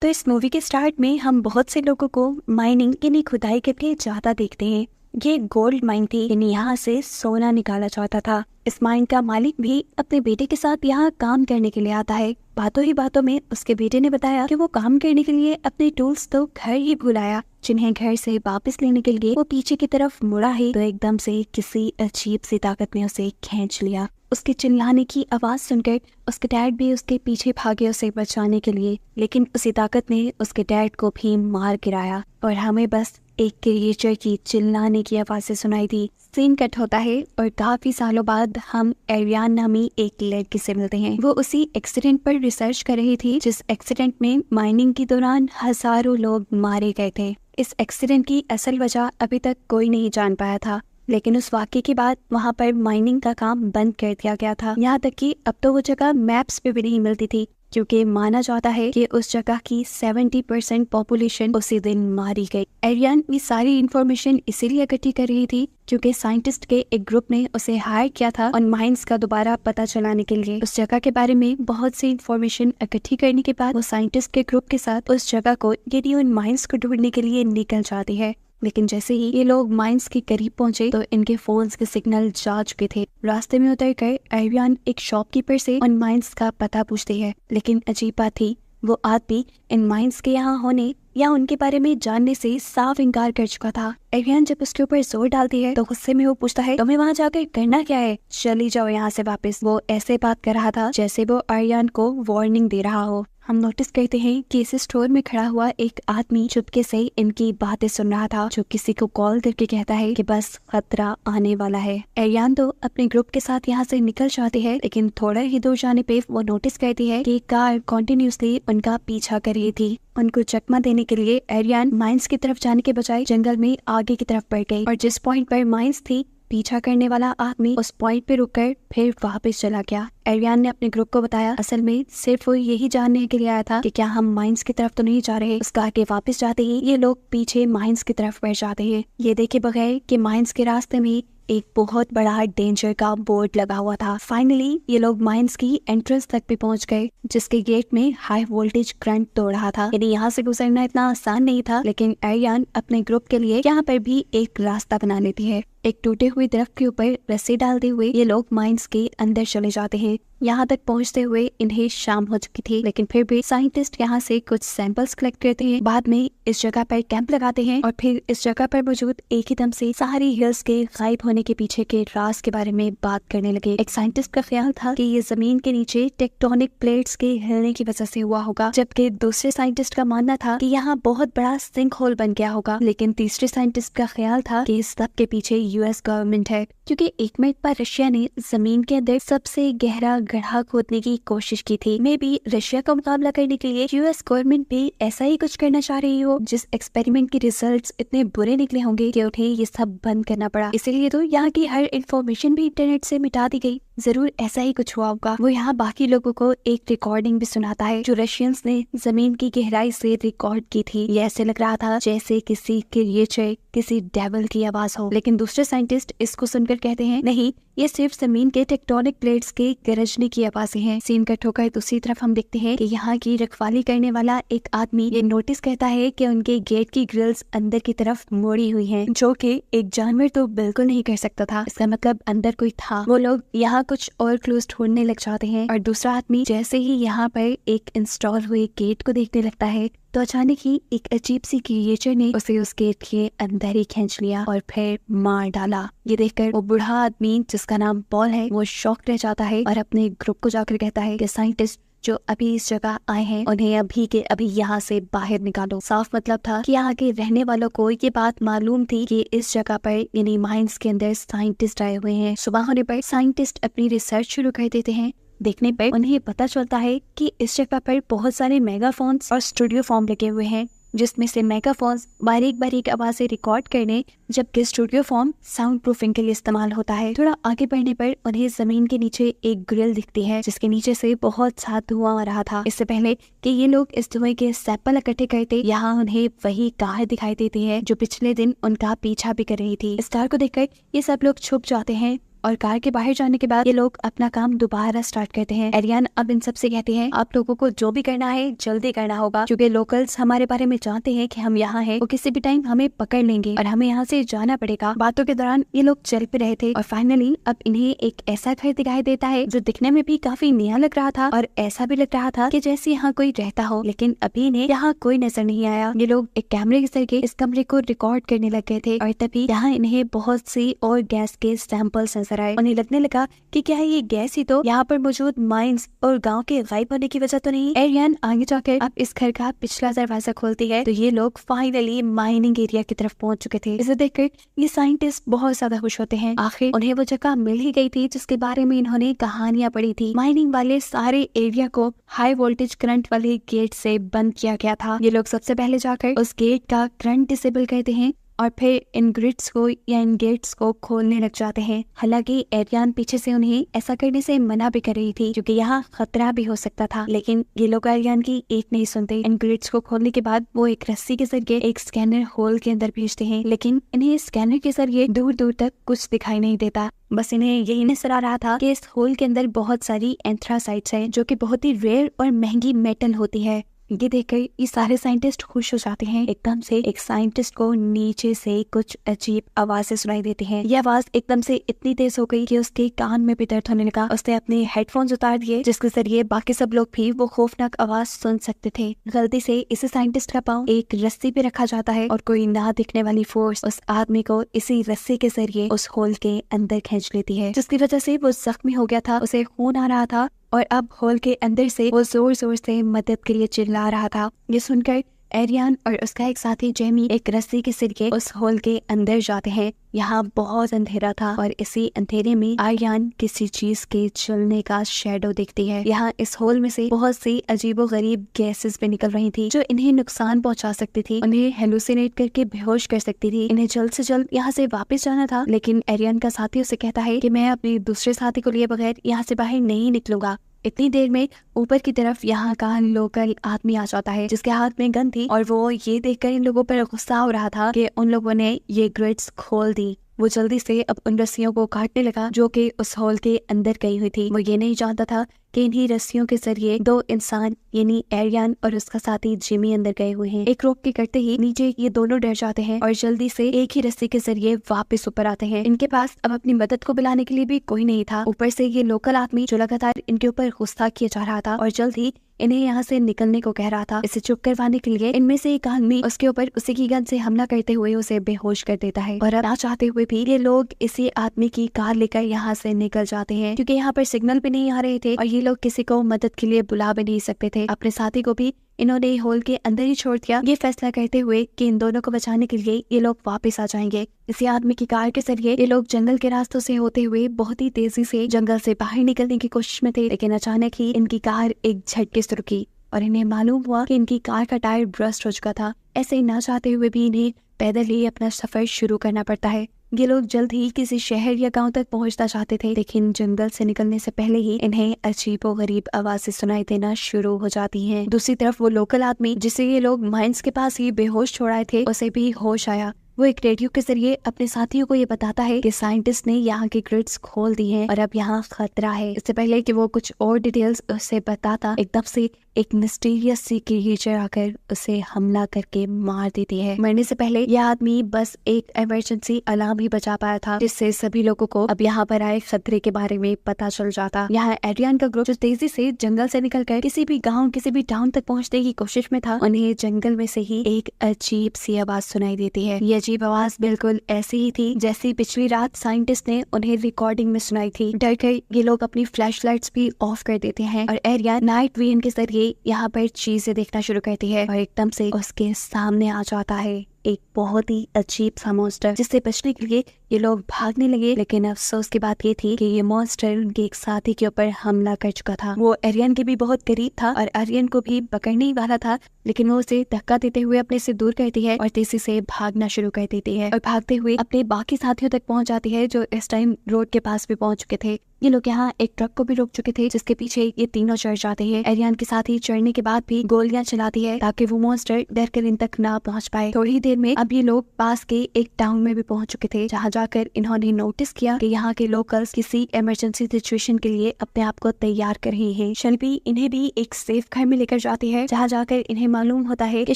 तो इस मूवी के स्टार्ट में हम बहुत से लोगों को माइनिंग यानी खुदाई करके जाता देखते हैं। ये गोल्ड माइन थी, यानी यहाँ से सोना निकाला जाता था। इस माइन का मालिक भी अपने बेटे के साथ यहाँ काम करने के लिए आता है। बातों ही बातों में उसके बेटे ने बताया कि वो काम करने के लिए अपने टूल्स तो घर ही भूल आया, जिन्हें घर से वापस लेने के लिए वो पीछे की तरफ मुड़ा है तो एकदम से किसी अजीब सी ताकत ने उसे खींच लिया। उसके चिल्लाने की आवाज सुनकर उसके डैड भी उसके पीछे भागे उसे बचाने के लिए, लेकिन उसी ताकत ने उसके डैड को भी मार गिराया और हमें बस एक क्रिएचर की चिल्लाने की आवाज़ें सुनाई दी। सीन कट होता है और काफी सालों बाद हम एरियान नामी एक लड़की से मिलते हैं। वो उसी एक्सीडेंट पर रिसर्च कर रही थी जिस एक्सीडेंट में माइनिंग के दौरान हजारों लोग मारे गए थे। इस एक्सीडेंट की असल वजह अभी तक कोई नहीं जान पाया था, लेकिन उस वाक़ये के बाद वहाँ पर माइनिंग का काम बंद कर दिया गया था। यहाँ तक कि अब तो वो जगह मैप्स पे भी नहीं मिलती थी, क्योंकि माना जाता है कि उस जगह की 70% पॉपुलेशन उसी दिन मारी गई। एरियन ये सारी इंफॉर्मेशन इसीलिए इकट्ठी कर रही थी क्योंकि साइंटिस्ट के एक ग्रुप ने उसे हायर किया था और माइंस का दोबारा पता चलाने के लिए। उस जगह के बारे में बहुत सी इंफॉर्मेशन इकट्ठी करने के बाद वो साइंटिस्ट के ग्रुप के साथ उस जगह को यानी उन माइंस को ढूंढने के लिए निकल जाती है। लेकिन जैसे ही ये लोग माइंस के करीब पहुंचे तो इनके फोन्स के सिग्नल जा चुके थे। रास्ते में उतर कर एरियन एक शॉपकीपर से उन माइंस का पता पूछती है, लेकिन अजीब बात थी, वो आदमी इन माइंस के यहाँ होने या उनके बारे में जानने से साफ इनकार कर चुका था। एरियन जब उसके ऊपर जोर डालती है तो गुस्से में वो पूछता है, तुम्हें वहाँ जाकर करना क्या है, चली जाओ यहाँ से वापस। वो ऐसे बात कर रहा था जैसे वो एरियन को वार्निंग दे रहा हो। हम नोटिस करते हैं कि इस स्टोर में खड़ा हुआ एक आदमी चुपके से इनकी बातें सुन रहा था, जो किसी को कॉल करके कहता है कि बस खतरा आने वाला है। एरियन तो अपने ग्रुप के साथ यहाँ से निकल जाती है, लेकिन थोड़ा ही दूर जाने पे वो नोटिस करती है कि कार कॉन्टिन्यूसली उनका पीछा कर रही थी। उनको चकमा देने के लिए एरियन माइंस की तरफ जाने के बजाय जंगल में आगे की तरफ बढ़ गई और जिस पॉइंट पर माइंस थी पीछा करने वाला आदमी उस पॉइंट पे रुककर फिर वापस चला गया। एरियन ने अपने ग्रुप को बताया, असल में सिर्फ वो यही जानने के लिए आया था कि क्या हम माइंस की तरफ तो नहीं जा रहे। उसका आगे वापस जाते ही ये लोग पीछे माइंस की तरफ बढ़ जाते हैं, ये देखे बगैर कि माइंस के रास्ते में एक बहुत बड़ा डेंजर का बोर्ड लगा हुआ था। फाइनली ये लोग माइंस की एंट्रेंस तक भी पहुंच गए, जिसके गेट में हाई वोल्टेज करंट तोड़ रहा था। यानी यहाँ से गुजरना इतना आसान नहीं था, लेकिन एरियन अपने ग्रुप के लिए यहाँ पर भी एक रास्ता बना लेती है। एक टूटे हुए दरख्त के ऊपर रस्सी डालते हुए ये लोग माइंस के अंदर चले जाते हैं। यहाँ तक पहुँचते हुए इन्हें शाम हो चुकी थी, लेकिन फिर भी साइंटिस्ट यहाँ से कुछ सैंपल्स कलेक्ट करते हैं। बाद में इस जगह पर कैंप लगाते हैं और फिर इस जगह पर मौजूद एक ही दम से सारी हिल्स के गायब होने के पीछे के राज के बारे में बात करने लगे। एक साइंटिस्ट का ख्याल था कि ये जमीन के नीचे टेक्टोनिक प्लेट्स के हिलने की वजह से हुआ होगा, जबकि दूसरे साइंटिस्ट का मानना था कि यहाँ बहुत बड़ा सिंक होल बन गया होगा। लेकिन तीसरे साइंटिस्ट का ख्याल था कि इस सब के पीछे यूएस गवर्नमेंट है, क्योंकि एक मिनट पर रशिया ने जमीन के अंदर सबसे गहरा गड्ढा खोदने की कोशिश की थी। मे बी रशिया का मुकाबला करने के लिए यूएस गवर्नमेंट भी ऐसा ही कुछ करना चाह रही हो, जिस एक्सपेरिमेंट के रिजल्ट्स इतने बुरे निकले होंगे कि उन्हें ये सब बंद करना पड़ा। इसीलिए तो यहाँ की हर इंफॉर्मेशन भी इंटरनेट से मिटा दी गई। जरूर ऐसा ही कुछ हुआ होगा। वो यहाँ बाकी लोगों को एक रिकॉर्डिंग भी सुनाता है जो रशियंस ने जमीन की गहराई से रिकॉर्ड की थी। ये ऐसे लग रहा था जैसे किसी क्रिएचर, किसी डेविल की आवाज हो। लेकिन दूसरे साइंटिस्ट इसको सुनकर कहते हैं, नहीं, ये सिर्फ जमीन के टेक्टोनिक प्लेट्स के गरजने की आवाजें हैं। सीन कट होकर दूसरी तरफ हम देखते हैं कि यहाँ की रखवाली करने वाला एक आदमी ये नोटिस करता है कि उनके गेट की ग्रिल्स अंदर की तरफ मोड़ी हुई हैं, जो कि एक जानवर तो बिल्कुल नहीं कर सकता था। इसका मतलब अंदर कोई था। वो लोग यहाँ कुछ और क्लूज ढूंढने लग जाते हैं और दूसरा आदमी जैसे ही यहाँ पर एक इंस्टॉल हुए गेट को देखने लगता है तो अचानक ही एक अजीब सी क्रिएचर ने उसे उस गेट के अंदर ही खींच लिया और फिर मार डाला। ये देखकर वो बूढ़ा आदमी जिसका नाम पॉल है वो शॉक रह जाता है और अपने ग्रुप को जाकर कहता है कि साइंटिस्ट जो अभी इस जगह आए हैं उन्हें अभी के अभी यहाँ से बाहर निकालो। साफ मतलब था कि यहाँ के रहने वालों को ये बात मालूम थी कि इस जगह पर यानी माइंस के अंदर साइंटिस्ट आए हुए हैं। सुबह होने पर साइंटिस्ट अपनी रिसर्च शुरू कर देते हैं। देखने पर उन्हें पता चलता है कि इस जगह पर बहुत सारे मेगाफोन्स और स्टूडियो फॉर्म लगे हुए हैं, जिसमें से मेगाफोन्स बारीक बारीक आवाजें रिकॉर्ड करने, जबकि स्टूडियो फॉर्म साउंड प्रूफिंग के लिए इस्तेमाल होता है। थोड़ा आगे बढ़ने पर उन्हें जमीन के नीचे एक ग्रिल दिखती है, जिसके नीचे से बहुत सा धुआं आ रहा था। इससे पहले कि ये लोग इस धुएं के सैंपल इकट्ठे करते, यहाँ उन्हें वही कार दिखाई देती है जो पिछले दिन उनका पीछा भी कर रही थी। इस कार को देखकर ये सब लोग छुप जाते हैं। और कार के बाहर जाने के बाद ये लोग अपना काम दोबारा स्टार्ट करते हैं। एरियन अब इन सबसे कहती है, आप लोगों को जो भी करना है जल्दी करना होगा, क्योंकि लोकल्स हमारे बारे में जानते हैं कि हम यहाँ हैं, वो किसी भी टाइम हमें पकड़ लेंगे और हमें यहाँ से जाना पड़ेगा। बातों के दौरान ये लोग चल पे रहे थे और फाइनली अब इन्हें एक ऐसा घर दिखाई देता है जो दिखने में भी काफी नया लग रहा था और ऐसा भी लग रहा था कि जैसे यहाँ कोई रहता हो, लेकिन अभी इन्हें यहाँ कोई नजर नहीं आया। ये लोग एक कैमरे के जरिए इस कमरे को रिकॉर्ड करने लग गए थे और तभी यहाँ इन्हें बहुत सी और गैस के सैंपल्स नजर आए। उन्हें लगने लगा कि क्या ये गैस ही तो यहाँ पर मौजूद माइंस और गांव के गायब होने की वजह तो नहीं। एरियन आगे जाकर अब इस घर का पिछला दरवाजा खोलती है तो ये लोग फाइनली माइनिंग एरिया की तरफ पहुंच चुके थे। इसे देखकर ये साइंटिस्ट बहुत ज्यादा खुश होते हैं, आखिर उन्हें वो जगह मिल ही गई थी जिसके बारे में इन्होंने कहानियां पढ़ी थी। माइनिंग वाले सारे एरिया को हाई वोल्टेज करंट वाले गेट से बंद किया गया था। ये लोग सबसे पहले जाकर उस गेट का करंट डिसेबल करते हैं और फिर इन ग्रिड्स को या इन गेट्स को खोलने लग जाते हैं। हालांकि एरियन पीछे से उन्हें ऐसा करने से मना भी कर रही थी क्योंकि यहाँ खतरा भी हो सकता था, लेकिन ये लोग एरियन की एक नहीं सुनते। इन ग्रिड्स को खोलने के बाद वो एक रस्सी के जरिए एक स्कैनर होल के अंदर भेजते हैं, लेकिन इन्हें स्कैनर के जरिए दूर दूर तक कुछ दिखाई नहीं देता। बस इन्हें यही नजर आ रहा था कि इस होल के अंदर बहुत सारी एंथ्रासाइट्स हैं जो कि बहुत ही रेयर और महंगी मेटल होती है। ये देखकर ये सारे साइंटिस्ट खुश हो जाते हैं। एकदम से एक साइंटिस्ट को नीचे से कुछ अजीब आवाजें सुनाई देती हैं। ये आवाज एकदम से इतनी तेज हो गई कि उसके कान में भी दर्द होने लगा। उसने अपने हेडफोन्स उतार दिए जिसके जरिए बाकी सब लोग भी वो खौफनाक आवाज सुन सकते थे। गलती से इस साइंटिस्ट का पाँव एक रस्सी पे रखा जाता है और कोई ना दिखने वाली फोर्स उस आदमी को इसी रस्सी के जरिए उस होल के अंदर खींच लेती है, जिसकी वजह से वो जख्मी हो गया था, उसे खून आ रहा था और अब होल के अंदर से वो जोर जोर से मदद के लिए चिल्ला रहा था। ये सुनकर एरियन और उसका एक साथी जेमी एक रस्सी के जरिए उस होल के अंदर जाते हैं। यहाँ बहुत अंधेरा था और इसी अंधेरे में आर्यन किसी चीज के चलने का शैडो दिखती है। यहाँ इस होल में से बहुत सी अजीबोगरीब गैसेस भी निकल रही थी जो इन्हें नुकसान पहुंचा सकती थी, उन्हें हेलुसिनेट करके बेहोश कर सकती थी। इन्हें जल्द से जल्द यहाँ से वापस जाना था, लेकिन एरियन का साथी उसे कहता है कि मैं अपने दूसरे साथी को लिए बगैर यहाँ से बाहर नहीं निकलूंगा। इतनी देर में ऊपर की तरफ यहाँ का लोकल आदमी आ जाता है जिसके हाथ में गन थी और वो ये देखकर इन लोगों पर गुस्सा हो रहा था कि उन लोगों ने ये ग्रिड्स खोल दी। वो जल्दी से अब उन रस्सियों को काटने लगा जो कि उस हॉल के अंदर गई हुई थी। वो ये नहीं जानता था कि इन्हीं रस्सियों के जरिए दो इंसान यानी एरियन और उसका साथी जिमी अंदर गए हुए हैं। एक रोक के करते ही नीचे ये दोनों डर जाते हैं और जल्दी से एक ही रस्सी के जरिए वापस ऊपर आते हैं। इनके पास अब अपनी मदद को बुलाने के लिए भी कोई नहीं था। ऊपर से ये लोकल आदमी जो लगातार इनके ऊपर गुस्सा किया जा रहा था और जल्द ही इन्हें यहाँ से निकलने को कह रहा था। इसे चुप करवाने के लिए इनमें से एक आदमी उसके ऊपर उसी की गन से हमला करते हुए उसे बेहोश कर देता है और अब ना चाहते हुए भी ये लोग इसी आदमी की कार लेकर यहाँ से निकल जाते हैं क्योंकि यहाँ पर सिग्नल भी नहीं आ रहे थे और ये लोग किसी को मदद के लिए बुला भी नहीं सकते थे। अपने साथी को भी इन्होंने होल के अंदर ही छोड़ दिया, ये फैसला करते हुए कि इन दोनों को बचाने के लिए ये लोग वापस आ जाएंगे। इसी आदमी की कार के जरिए ये लोग जंगल के रास्तों से होते हुए बहुत ही तेजी से जंगल से बाहर निकलने की कोशिश में थे, लेकिन अचानक ही इनकी कार एक झटके से रुकी और इन्हें मालूम हुआ कि इनकी कार का टायर बर्स्ट हो चुका था। ऐसे ही ना चाहते हुए भी इन्हें पैदल ही अपना सफर शुरू करना पड़ता है। ये लोग जल्द ही किसी शहर या गांव तक पहुंचना चाहते थे, लेकिन जंगल से निकलने से पहले ही इन्हें अजीबोगरीब आवाजें सुनाई देना शुरू हो जाती हैं। दूसरी तरफ वो लोकल आदमी जिसे ये लोग माइंस के पास ही बेहोश छोड़ाए थे, उसे भी होश आया। वो एक रेडियो के जरिए अपने साथियों को ये बताता है कि साइंटिस्ट ने यहाँ के ग्रिड्स खोल दी हैं और अब यहाँ खतरा है। इससे पहले कि वो कुछ और डिटेल्स उसे बताता, एकदम से एक मिस्टीरियस सी क्रिएचर आकर उसे हमला करके मार देती है। मरने से पहले यह आदमी बस एक इमरजेंसी अलार्म ही बजा पाया था, जिससे सभी लोगों को अब यहाँ पर आए खतरे के बारे में पता चल जाता। यहाँ एड्रियन का ग्रुप जो तेजी से जंगल से निकलकर किसी भी गाँव किसी भी टाउन तक पहुँचने की कोशिश में था, उन्हें जंगल में से ही एक अजीब सी आवाज सुनाई देती है। ये अजीब आवाज बिल्कुल ऐसी ही थी जैसी पिछली रात साइंटिस्ट ने उन्हें रिकॉर्डिंग में सुनाई थी। डर कर ये लोग अपनी फ्लैश लाइट्स भी ऑफ कर देते हैं और एरियन नाइट विजन के जरिए यहाँ पर चीजें देखना शुरू करती है और एकदम से उसके सामने आ जाता है एक बहुत ही अजीब सा मॉन्स्टर, जिससे बचने के लिए ये लोग भागने लगे। लेकिन अफसोस की बात ये थी कि ये मॉन्स्टर उनके एक साथी के ऊपर हमला कर चुका था। वो एरियन के भी बहुत करीब था और एरियन को भी पकड़ने ही वाला था, लेकिन वो उसे धक्का देते हुए अपने से दूर करती है और तेजी से भागना शुरू कर देती है और भागते हुए अपने बाकी साथियों तक पहुंच जाती है जो इस टाइम रोड के पास भी पहुंच चुके थे। ये लोग यहाँ एक ट्रक को भी रोक चुके थे जिसके पीछे ये तीनों चढ़ जाते हैं। एरियन के साथ ही चढ़ने के बाद भी गोलियां चलाती है ताकि वो मॉन्स्टर डर कर इन तक ना पहुंच पाए। थोड़ी ही देर में अब ये लोग पास के एक टाउन में भी पहुंच चुके थे, जहाँ जाकर इन्होंने नोटिस किया कि यहाँ के लोकल्स किसी इमरजेंसी सिचुएशन के लिए अपने आप को तैयार कर रहे हैं। शेल्बी इन्हें भी एक सेफ घर में लेकर जाती है, जहाँ जाकर इन्हें मालूम होता है कि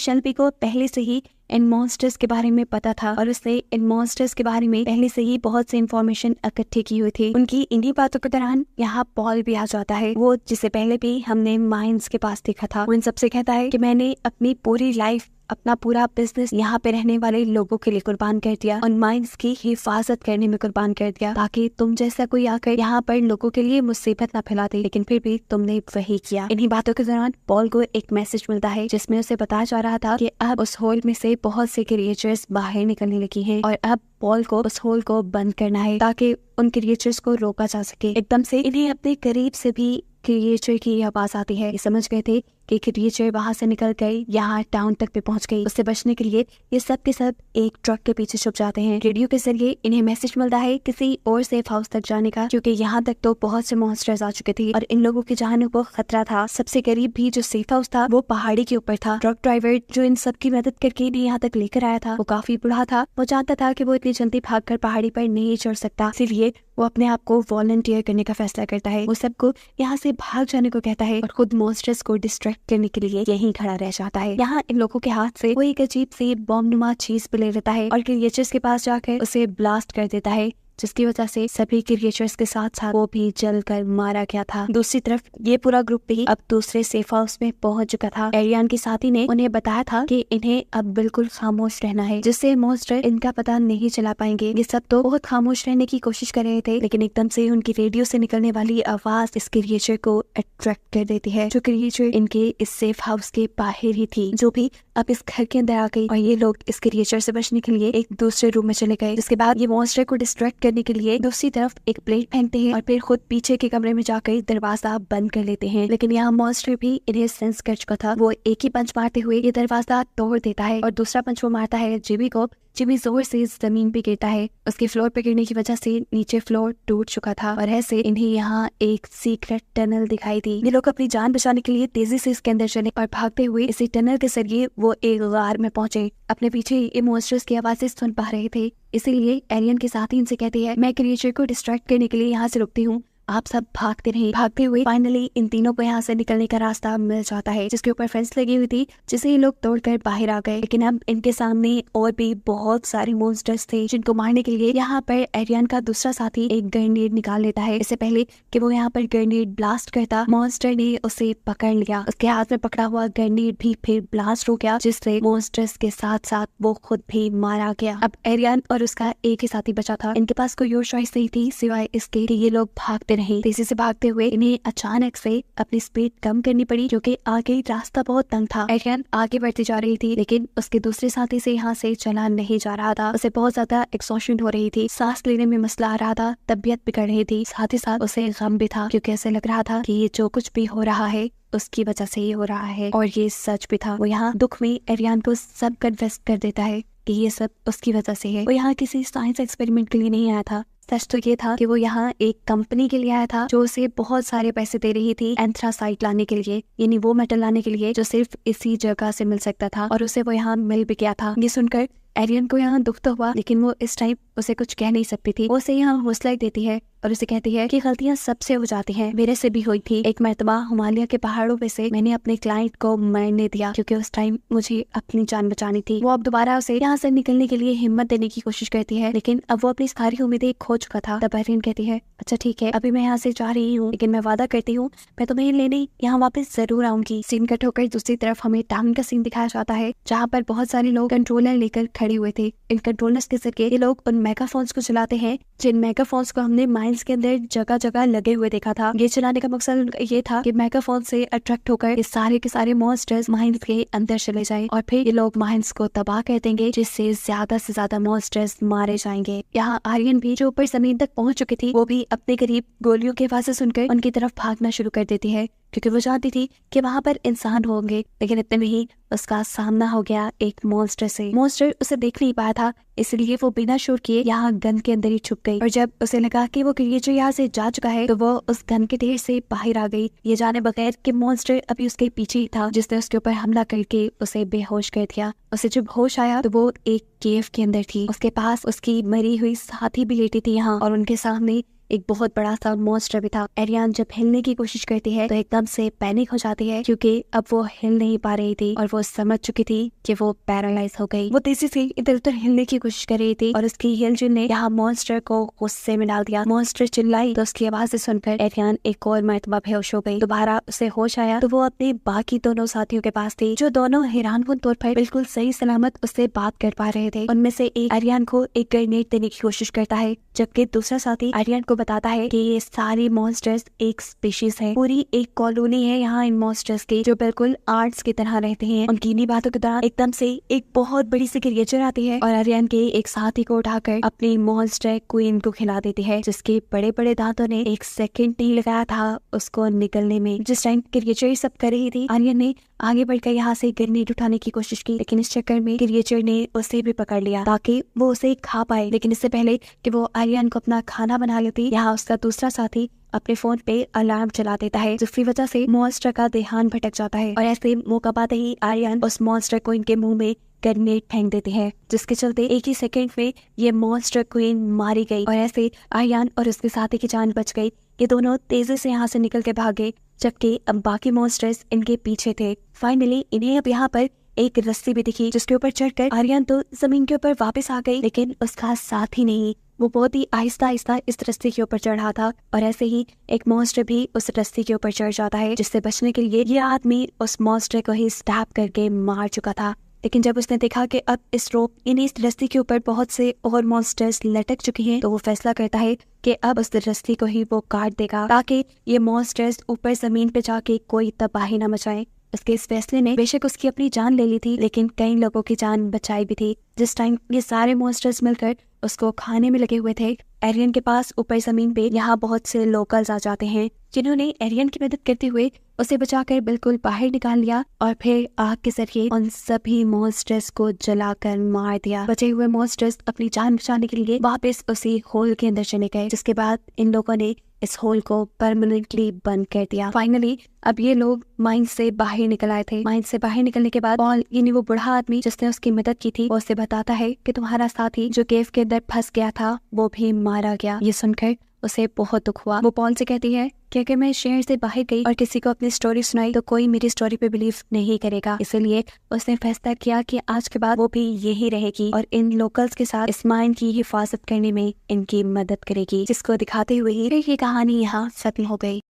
शेल्बी को पहले से ही इन मॉन्स्टर्स के बारे में पता था और उसने इन मॉन्स्टर्स के बारे में पहले से ही बहुत सी इन्फॉर्मेशन इकट्ठी की हुई थी। उनकी इन्हीं बातों के दौरान यहाँ पॉल भी आ जाता है, वो जिसे पहले भी हमने माइंस के पास देखा था। वो इन सबसे कहता है कि मैंने अपनी पूरी लाइफ, अपना पूरा बिजनेस यहाँ पे रहने वाले लोगों के लिए कुर्बान कर दिया और माइंस की हिफाजत करने में कुर्बान कर दिया, ताकि तुम जैसा कोई आकर यहाँ पर लोगों के लिए मुसीबत ना फैला दे, लेकिन फिर भी तुमने वही किया। इन्हीं बातों के दौरान पॉल को एक मैसेज मिलता है जिसमें उसे बताया जा रहा था कि अब उस होल में से बहुत से क्रिएचर्स बाहर निकलने लगी हैं और अब पॉल को उस होल को बंद करना है ताकि उन क्रिएचर्स को रोका जा सके। एकदम से इन्हें अपने करीब से भी क्रिएचर की आवाज आती है। ये समझ गए थे कि क्रिएचर वहां से निकल गई, यहाँ टाउन तक भी पहुंच गई। उससे बचने के लिए ये सब के सब एक ट्रक के पीछे छुप जाते हैं। रेडियो के जरिए इन्हें मैसेज मिलता है किसी और सेफ हाउस तक जाने का, क्योंकि यहाँ तक तो बहुत से मॉन्स्टर्स आ चुके थे और इन लोगों की जानों को खतरा था। सबसे करीब भी जो सेफ हाउस था वो पहाड़ी के ऊपर था। ट्रक ड्राइवर जो इन सब की मदद करके इन्हें यहाँ तक लेकर आया था वो काफी बूढ़ा था। वो जानता था कि वो इतनी जल्दी भागकर पहाड़ी पर नहीं चढ़ सकता, इसलिए वो अपने आप को वॉलंटियर करने का फैसला करता है। वो सबको यहाँ से भाग जाने को कहता है और खुद मॉन्स्टर्स को डिस्ट्रैक्ट करने के लिए यहीं खड़ा रह जाता है। यहाँ इन लोगों के हाथ से वो एक अजीब सी बॉम्ब नुमा चीज पे ले लेता है और क्रिएचर्स के पास जाकर उसे ब्लास्ट कर देता है, जिसकी वजह से सभी क्रिएचर्स के साथ साथ वो भी जलकर मारा गया था। दूसरी तरफ ये पूरा ग्रुप भी अब दूसरे सेफ हाउस में पहुंच चुका था। एरियन की साथी ने उन्हें बताया था कि इन्हें अब बिल्कुल खामोश रहना है, जिससे मॉन्स्टर इनका पता नहीं चला पाएंगे। ये सब तो बहुत खामोश रहने की कोशिश कर रहे थे, लेकिन एकदम से उनकी रेडियो से निकलने वाली आवाज इस क्रिएचर को अट्रैक्ट कर देती है, जो क्रिएचर इनके इस सेफ हाउस के बाहर ही थी, जो भी अब इस घर के अंदर आ गई। और ये लोग इस क्रिएचर से बचने के लिए एक दूसरे रूम में चले गए। जिसके बाद ये मॉन्स्टर को डिस्ट्रैक्ट करने के लिए दूसरी तरफ एक प्लेट फेंकते हैं और फिर खुद पीछे के कमरे में जाकर दरवाजा बंद कर लेते हैं। लेकिन यहाँ मॉन्स्टर भी इन्हें सेंस कर चुका था। वो एक ही पंच मारते हुए ये दरवाजा तोड़ देता है और दूसरा पंच वो मारता है जिमी को। जिमी जोर से जमीन पे गिरता है। उसके फ्लोर पे गिरने की वजह से नीचे फ्लोर टूट चुका था और ऐसे इन्हें यहाँ एक सीक्रेट टनल दिखाई दी। ये लोग अपनी जान बचाने के लिए तेजी से इसके अंदर चले और भागते हुए इसी टनल के जरिए वो एक गार में पहुंचे। अपने पीछे ये मॉन्स्टर्स की आवाजें सुन पा रहे थे, इसीलिए एरियन के साथ ही इनसे कहती है, मैं क्रिएचर को डिस्ट्रैक्ट करने के लिए यहाँ से रुकती हूँ, आप सब भागते रहे। भागते हुए फाइनली इन तीनों को यहाँ से निकलने का रास्ता मिल जाता है, जिसके ऊपर फेंस लगी हुई थी, जिसे ये लोग तोड़कर बाहर आ गए। लेकिन अब इनके सामने और भी बहुत सारे मॉन्स्टर्स थे, जिनको मारने के लिए यहाँ पर एरियन का दूसरा साथी एक ग्रेनेड निकाल लेता है। इससे पहले कि वो यहाँ पर ग्रेनेड ब्लास्ट करता, मॉन्स्टर ने उसे पकड़ लिया। उसके हाथ में पकड़ा हुआ ग्रेनेड भी फिर ब्लास्ट हो गया, जिससे मॉन्स्टर्स के साथ साथ वो खुद भी मारा गया। अब एरियन और उसका एक ही साथी बचा था। इनके पास कोई और चॉइस नहीं थी सिवाय इसके कि ये लोग भागते रहे। तेजी से भागते हुए इन्हें अचानक से अपनी स्पीड कम करनी पड़ी, क्योंकि आगे रास्ता बहुत तंग था। एरियन आगे बढ़ती जा रही थी, लेकिन उसके दूसरे साथी से यहाँ से चला नहीं जा रहा था। उसे बहुत ज्यादा एक्सॉशन हो रही थी, सांस लेने में मसला आ रहा था, तबीयत बिगड़ रही थी, साथ ही साथ उसे गम भी था, क्योंकि ऐसे लग रहा था कि ये जो कुछ भी हो रहा है उसकी वजह से ही हो रहा है। और ये सच भी था। वो यहाँ दुख में एरियन को सब कन्फेस कर देता है कि ये सब उसकी वजह से है। वो यहाँ किसी साइंस एक्सपेरिमेंट के लिए नहीं आया था। सच तो ये था कि वो यहाँ एक कंपनी के लिए आया था, जो उसे बहुत सारे पैसे दे रही थी एंथ्रासाइट लाने के लिए, यानी वो मेटल लाने के लिए जो सिर्फ इसी जगह से मिल सकता था, और उसे वो यहाँ मिल भी गया था। ये सुनकर एरियन को यहाँ दुख तो हुआ, लेकिन वो इस टाइम उसे कुछ कह नहीं सकती थी। वो उसे यहाँ हौसला देती है और उसे कहती है कि गलतियां सबसे हो जाती हैं, मेरे से भी हुई थी। एक मर्तबा हिमालय के पहाड़ों पे से मैंने अपने क्लाइंट को मरने दिया, क्योंकि उस टाइम मुझे अपनी जान बचानी थी। वो अब दोबारा उसे यहाँ से निकलने के लिए हिम्मत देने की कोशिश करती है, लेकिन अब वो अपनी सारी उम्मीदें खो चुका था। तब एरियन कहती है, अच्छा ठीक है, अभी मैं यहाँ से जा रही हूँ, लेकिन मैं वादा करती हूँ मैं तुम्हें लेने यहाँ वापस जरूर आऊंगी। सीन कट होकर दूसरी तरफ हमें टाउन का सीन दिखाया जाता है, जहाँ पर बहुत सारे लोग कंट्रोलर लेकर खड़े हुए थे। इन कंट्रोलर्स के जरिए ये लोग उन मेगाफोन्स को चलाते हैं, जिन मेगाफोन्स को हमने माइंस के अंदर जगह जगह लगे हुए देखा था। ये चलाने का मकसद ये था कि मेगाफोन से अट्रैक्ट होकर ये सारे के सारे मॉन्स्टर्स माइंस के अंदर चले जाएं और फिर ये लोग माइंस को तबाह कर देंगे, जिससे ज्यादा से ज्यादा मॉन्स्टर्स मारे जाएंगे। यहाँ आर्यन भी जो ऊपर जमीन तक पहुंच चुकी थी, वो भी अपने करीब गोलियों की आवाजें सुनकर उनकी तरफ भागना शुरू कर देती है। क्योंकि वो जानती थी कि वहाँ पर इंसान होंगे, लेकिन इतने में ही उसका सामना हो गया एक मॉन्स्टर से। मॉन्स्टर उसे देख नहीं पाया था, इसलिए वो बिना शोर किए यहाँ गन के अंदर ही छुप गई। और जब उसे लगा कि वो क्रिएचर यहाँ से जा चुका है, तो वो उस गन के ढेर से बाहर आ गई, ये जाने बगैर कि मॉन्स्टर अभी उसके पीछे ही था, जिसने उसके ऊपर हमला करके उसे बेहोश कर दिया। उसे जब होश आया तो वो एक केव के अंदर थी। उसके पास उसकी मरी हुई साथी भी लेटी थी यहाँ, और उनके सामने एक बहुत बड़ा सा मॉन्स्टर भी था। एरियन जब हिलने की कोशिश करती है तो एकदम से पैनिक हो जाती है, क्योंकि अब वो हिल नहीं पा रही थी और वो समझ चुकी थी कि वो पैरालाइज हो गई। वो तेजी से इधर उधर हिलने की कोशिश कर रही थी और उसकी हिलजुल ने यहाँ मॉन्स्टर को गुस्से में डाल दिया। मॉन्स्टर चिल्लाई तो उसकी आवाज से सुनकर एरियन एक और मरतबा बेहोश हो गई। दोबारा उसे होश आया तो वो अपने बाकी दोनों साथियों के पास थी, जो दोनों हैरानकुन तौर पर बिल्कुल सही सलामत उससे बात कर पा रहे थे। उनमें से एक एरियन को एक ग्रेनेड देने की कोशिश करता है, जबकि दूसरा साथी एरियन को बताता है कि ये सारे मॉन्स्टर्स एक स्पीशीज है, पूरी एक कॉलोनी है यहाँ इन मॉन्स्टर्स की, जो बिल्कुल आर्ट्स की तरह रहते हैं। उनकी इन्हीं बातों के दौरान एकदम से एक बहुत बड़ी सी क्रिएचर आती है और एरियन के एक साथी को उठाकर अपनी मॉन्स्टर क्वीन को खिला देती है, जिसके बड़े बड़े दांतों ने एक सेकंड नहीं लगाया था उसको निकलने में। जिस टाइम क्रिएचर सब कर रही थी, एरियन ने आगे बढ़कर यहाँ से ग्रेनेड उठाने की कोशिश की, लेकिन इस चक्कर में क्रिएचर ने उसे भी पकड़ लिया ताकि वो उसे खा पाए। लेकिन इससे पहले कि वो एरियन को अपना खाना बना लेती, यहाँ उसका दूसरा साथी अपने फोन पे अलार्म चला देता है, जिसकी वजह से मॉन्स्टर का ध्यान भटक जाता है। और ऐसे मौका पाते ही एरियन उस मॉन्स्टर को इनके मुंह में ग्रेनेड फेंक देते हैं, जिसके चलते एक ही सेकंड में ये मॉन्स्टर क्वीन मारी गई और ऐसे एरियन और उसके साथी की जान बच गई। ये दोनों तेजी से यहाँ से निकल के भागे, जबकि अब बाकी मॉन्स्टर्स इनके पीछे थे। फाइनली इन्हें अब यहाँ पर एक रस्सी भी दिखी, जिसके ऊपर चढ़कर आर्यन तो जमीन के ऊपर वापस आ गई, लेकिन उसका साथी नहीं। वो बहुत ही आहिस्ता आहिस्ता इस रस्सी के ऊपर चढ़ा था और ऐसे ही एक मॉन्स्टर भी उस रस्सी के ऊपर चढ़ जाता है, जिससे बचने के लिए ये आदमी उस मॉन्स्टर को ही स्टैप करके मार चुका था। लेकिन जब उसने देखा कि अब इस रोप इस रस्सी के ऊपर बहुत से और मॉन्स्टर्स लटक चुके हैं, तो वो फैसला करता है कि अब उस रस्सी को ही वो काट देगा, ताकि ये मॉन्स्टर्स ऊपर जमीन पे जाके कोई तबाही न मचाए। उसके इस फैसले ने बेशक उसकी अपनी जान ले ली थी, लेकिन कई लोगों की जान बचाई भी थी। जिस टाइम ये सारे मॉन्स्टर्स मिलकर उसको खाने में लगे हुए थे, एरियन के पास ऊपर जमीन पे यहाँ बहुत से लोकल्स आ जाते हैं, जिन्होंने एरियन की मदद करते हुए उसे बचाकर बिल्कुल बाहर निकाल लिया और फिर आग के जरिए उन सभी मॉन्स्टर्स को जलाकर मार दिया। बचे हुए मॉन्स्टर्स अपनी जान बचाने के लिए वापस उसी होल के अंदर चले गए, जिसके बाद इन लोगों ने इस होल को परमानेंटली बंद कर दिया। फाइनली अब ये लोग माइन से बाहर निकल आए थे। माइन से बाहर निकलने के बाद पॉल यानी वो बूढ़ा आदमी जिसने उसकी मदद की थी, वो उसे बताता है कि तुम्हारा साथी जो केव के अंदर फंस गया था वो भी मारा गया। ये सुनकर उसे बहुत दुख हुआ। वो पॉल से कहती है कि अगर मैं शहर से बाहर गई और किसी को अपनी स्टोरी सुनाई तो कोई मेरी स्टोरी पे बिलीव नहीं करेगा, इसलिए उसने फैसला किया कि आज के बाद वो भी यही रहेगी और इन लोकल्स के साथ इस माइन की हिफाजत करने में इनकी मदद करेगी, जिसको दिखाते हुए ही ये कहानी यहाँ खत्म हो गई।